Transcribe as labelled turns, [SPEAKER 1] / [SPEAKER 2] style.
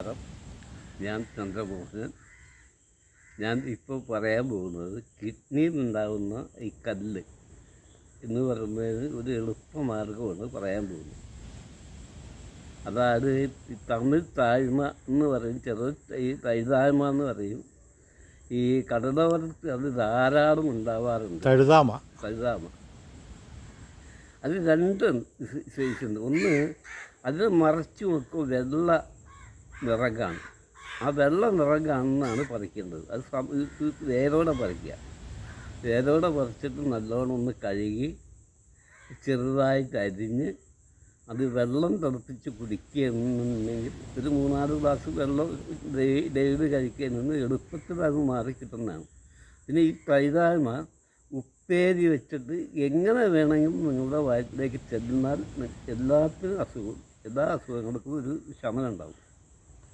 [SPEAKER 1] നമസ്കാരം. ഞാൻ ചന്ദ്രമോഹനൻ. ഞാൻ ഇപ്പോൾ പറയാൻ പോകുന്നത് കിഡ്നിയിൽ ഉണ്ടാകുന്ന ഈ കല്ല് എന്ന് പറയുന്നത് ഒരു എളുപ്പമാർഗ്ഗമാണ് പറയാൻ പോകുന്നത്. അതായത് ഈ തമിഴ് താഴ്മ എന്ന് പറയും, ഈ തൈതായ്മ എന്ന് പറയും. ഈ കടലോരത്ത് അത് ധാരാളം ഉണ്ടാവാറുണ്ട്. തഴുതാമ അത് രണ്ട് സൈസുണ്ട്. ഒന്ന് അത് മറച്ചു വെക്കും വെള്ള നിറകാണ്. ആ വെള്ള നിറകാണെന്നാണ് പറിക്കേണ്ടത്. അത് വേരോടെ പറിക്കുക. വേരോടെ പറിച്ചിട്ട് നല്ലോണം ഒന്ന് കഴുകി ചെറുതായിട്ട് അരിഞ്ഞ് അത് വെള്ളം തിളപ്പിച്ച് കുടിക്കുകയെന്നുണ്ടെങ്കിൽ ഒരു 3-4 ഗ്ലാസ് വെള്ളം ഡെയിലി കഴിക്കുകയെന്ന് എളുപ്പത്തിൽ അത് മാറിക്കിട്ടുന്നതാണ്. പിന്നെ ഈ തൈതായ്മ ഉപ്പേരി വെച്ചിട്ട് എങ്ങനെ വേണമെങ്കിലും നിങ്ങളുടെ വയറ്റിലേക്ക് ചെന്നാൽ എല്ലാ അസുഖങ്ങൾക്കും ഒരു ശമനം ഉണ്ടാവും.